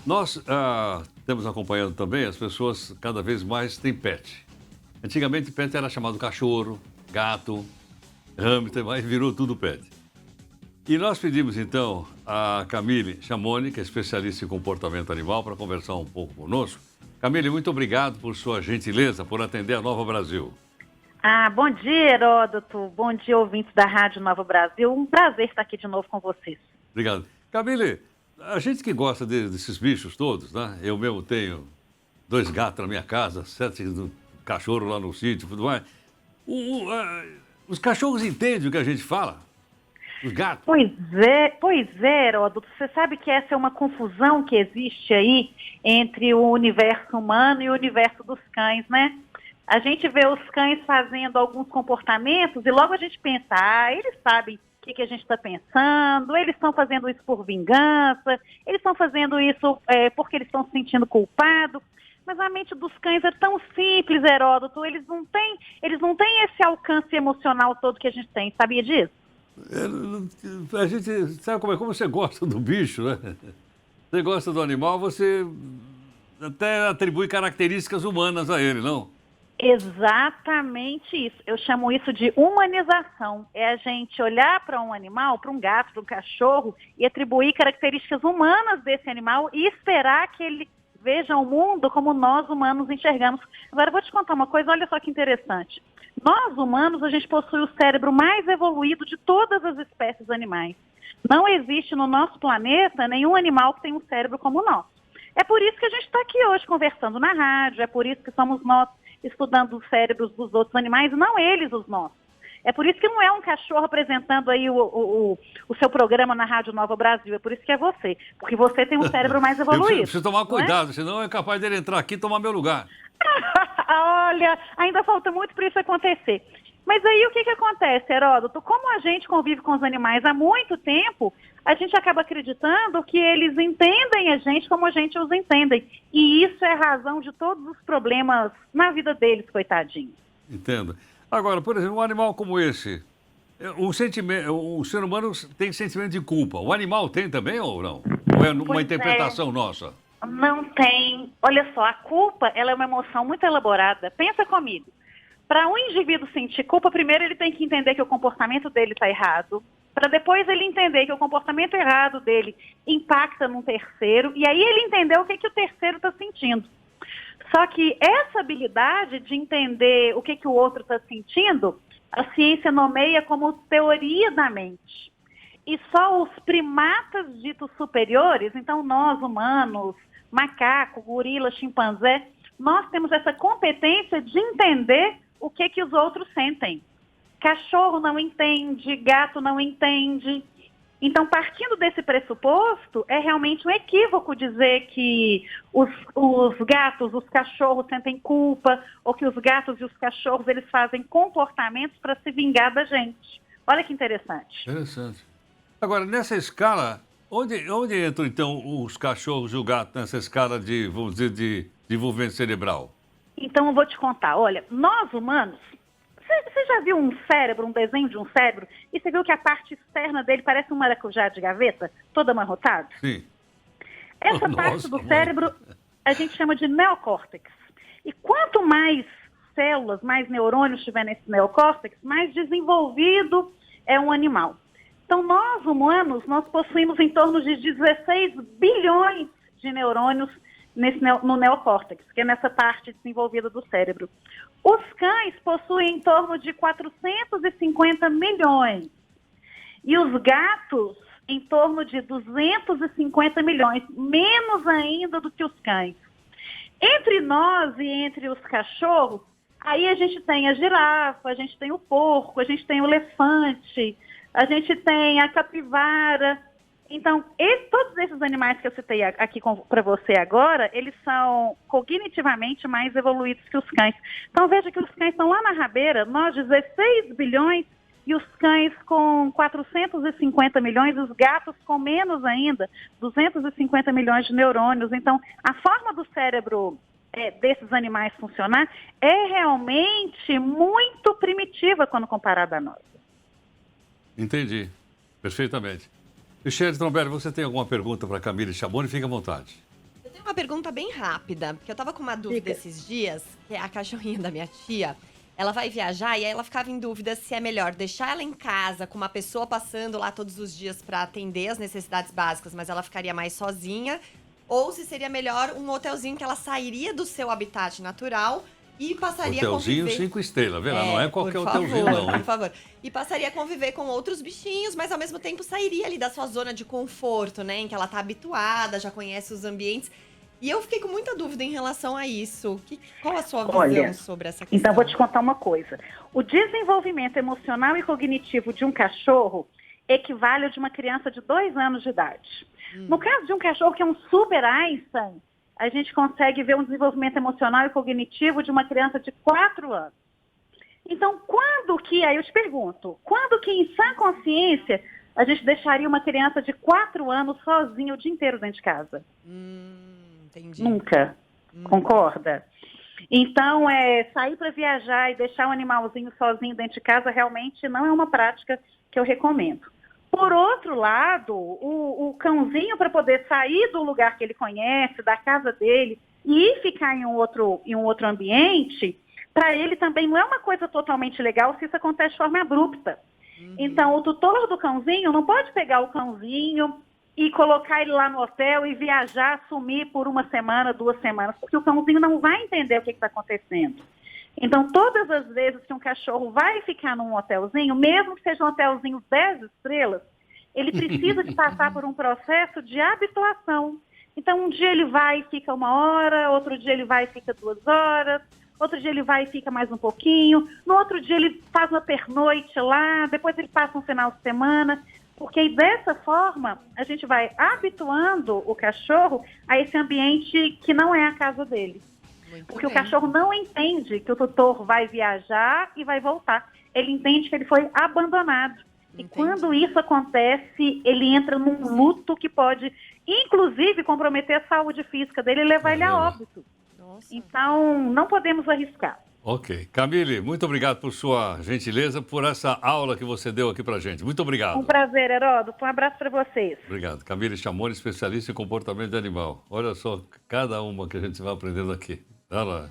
Nós temos acompanhando também, as pessoas cada vez mais têm pet. Antigamente, pet era chamado cachorro, gato, hamster, mas virou tudo pet. E nós pedimos, então, a Camille Chamoni, que é especialista em comportamento animal, para conversar um pouco conosco. Camille, muito obrigado por sua gentileza, por atender a Nova Brasil. Bom dia, Heródoto. Bom dia, ouvintes da Rádio Nova Brasil. Um prazer estar aqui de novo com vocês. Obrigado. Camille, a gente que gosta desses bichos todos, né? Eu mesmo tenho 2 gatos na minha casa, 7 cachorros lá no sítio, tudo mais. Os cachorros entendem o que a gente fala? Os gatos? Pois é, Heródoto. Você sabe que essa é uma confusão que existe aí entre o universo humano e o universo dos cães, né? A gente vê os cães fazendo alguns comportamentos e logo a gente pensa, eles sabem o que a gente está pensando, eles estão fazendo isso por vingança, eles estão fazendo isso porque eles estão se sentindo culpados. Mas a mente dos cães é tão simples, Heródoto, eles não têm esse alcance emocional todo que a gente tem, sabia disso? A gente sabe como você gosta do bicho, né? Você gosta do animal, você até atribui características humanas a ele, não? Exatamente isso. Eu chamo isso de humanização. É a gente olhar para um animal, para um gato, para um cachorro e atribuir características humanas desse animal e esperar que ele veja o mundo como nós humanos enxergamos. Agora eu vou te contar uma coisa, olha só que interessante. Nós humanos, a gente possui o cérebro mais evoluído de todas as espécies animais. Não existe no nosso planeta nenhum animal que tenha um cérebro como o nosso. É por isso que a gente está aqui hoje conversando na rádio, é por isso que somos nós estudando os cérebros dos outros animais, não eles os nossos. É por isso que não é um cachorro apresentando aí o seu programa na Rádio Nova Brasil, é por isso que é você, porque você tem um cérebro mais evoluído. Eu preciso tomar cuidado, senão é capaz dele entrar aqui e tomar meu lugar. Olha, ainda falta muito para isso acontecer. Mas aí o que acontece, Heródoto? Como a gente convive com os animais há muito tempo, a gente acaba acreditando que eles entendem a gente como a gente os entende. E isso é a razão de todos os problemas na vida deles, coitadinhos. Entendo. Agora, por exemplo, um animal como esse, o ser humano tem sentimento de culpa. O animal tem também ou não? Ou é uma interpretação nossa? Não tem. Olha só, a culpa ela é uma emoção muito elaborada. Pensa comigo. Para um indivíduo sentir culpa, primeiro ele tem que entender que o comportamento dele está errado, para depois ele entender que o comportamento errado dele impacta num terceiro, e aí ele entender o que o terceiro está sentindo. Só que essa habilidade de entender o que o outro está sentindo, a ciência nomeia como teoria da mente. E só os primatas ditos superiores, então nós humanos, macaco, gorila, chimpanzé, nós temos essa competência de entender o que os outros sentem. Cachorro não entende, gato não entende. Então, partindo desse pressuposto, é realmente um equívoco dizer que os gatos, os cachorros sentem culpa, ou que os gatos e os cachorros eles fazem comportamentos para se vingar da gente. Olha que interessante. Interessante. Agora, nessa escala, onde entram, então, os cachorros e o gato nessa escala de, vamos dizer, de desenvolvimento cerebral? Então, eu vou te contar. Olha, nós humanos, você já viu um cérebro, um desenho de um cérebro, e você viu que a parte externa dele parece um maracujá de gaveta, todo amarrotado? Sim. Essa parte do cérebro a gente chama de neocórtex. E quanto mais células, mais neurônios tiver nesse neocórtex, mais desenvolvido é um animal. Então, nós humanos, nós possuímos em torno de 16 bilhões de neurônios no neocórtex, que é nessa parte desenvolvida do cérebro. Os cães possuem em torno de 450 milhões. E os gatos, em torno de 250 milhões, menos ainda do que os cães. Entre nós e entre os cachorros, aí a gente tem a girafa, a gente tem o porco, a gente tem o elefante, a gente tem a capivara. Então, todos esses animais que eu citei aqui para você agora, eles são cognitivamente mais evoluídos que os cães. Então, veja que os cães estão lá na rabeira, nós 16 bilhões, e os cães com 450 milhões, os gatos com menos ainda, 250 milhões de neurônios. Então, a forma do cérebro desses animais funcionar é realmente muito primitiva quando comparada a nós. Entendi, perfeitamente. Michele Trombelli, você tem alguma pergunta para Camille Chamoni? Fique à vontade. pergunta bem rápida, porque eu tava com uma dúvida esses dias, que é a cachorrinha da minha tia. Ela vai viajar e aí ela ficava em dúvida se é melhor deixar ela em casa com uma pessoa passando lá todos os dias para atender as necessidades básicas, mas ela ficaria mais sozinha, ou se seria melhor um hotelzinho que ela sairia do seu habitat natural e passaria Hotelzinho a conviver... 5 estrelas, vê lá, não é qualquer hotelzinho não, Por hein? favor. E passaria a conviver com outros bichinhos, mas ao mesmo tempo sairia ali da sua zona de conforto, né? Em que ela tá habituada, já conhece os ambientes. E eu fiquei com muita dúvida em relação a isso. Qual a sua visão sobre essa questão? Então, vou te contar uma coisa. O desenvolvimento emocional e cognitivo de um cachorro equivale ao de uma criança de 2 anos de idade. No caso de um cachorro que é um super Einstein, a gente consegue ver um desenvolvimento emocional e cognitivo de uma criança de 4 anos. Então, aí eu te pergunto, quando que em sã consciência a gente deixaria uma criança de 4 anos sozinha o dia inteiro dentro de casa? Entendi. Nunca. Concorda? Então, sair para viajar e deixar um animalzinho sozinho dentro de casa realmente não é uma prática que eu recomendo. Por outro lado, o cãozinho, para poder sair do lugar que ele conhece, da casa dele, e ficar em um outro ambiente, para ele também não é uma coisa totalmente legal se isso acontece de forma abrupta. Então, o tutor do cãozinho não pode pegar o cãozinho e colocar ele lá no hotel e viajar, sumir por 1 semana, 2 semanas, porque o cãozinho não vai entender o que está acontecendo. Então, todas as vezes que um cachorro vai ficar num hotelzinho, mesmo que seja um hotelzinho 10 estrelas, ele precisa de passar por um processo de habituação. Então, um dia ele vai e fica 1 hora, outro dia ele vai e fica 2 horas, outro dia ele vai e fica mais um pouquinho, no outro dia ele faz uma pernoite lá, depois ele passa um final de semana, porque dessa forma a gente vai habituando o cachorro a esse ambiente que não é a casa dele. Porque o cachorro não entende que o tutor vai viajar e vai voltar. Ele entende que ele foi abandonado. E quando isso acontece, ele entra num luto que pode, inclusive, comprometer a saúde física dele e levar ele a óbito. Então, não podemos arriscar. Ok. Camille, muito obrigado por sua gentileza, por essa aula que você deu aqui pra gente. Muito obrigado. Um prazer, Heródoto. Um abraço para vocês. Obrigado. Camille Chamoni, especialista em comportamento de animal. Olha só, cada uma que a gente vai aprendendo aqui. Olha lá.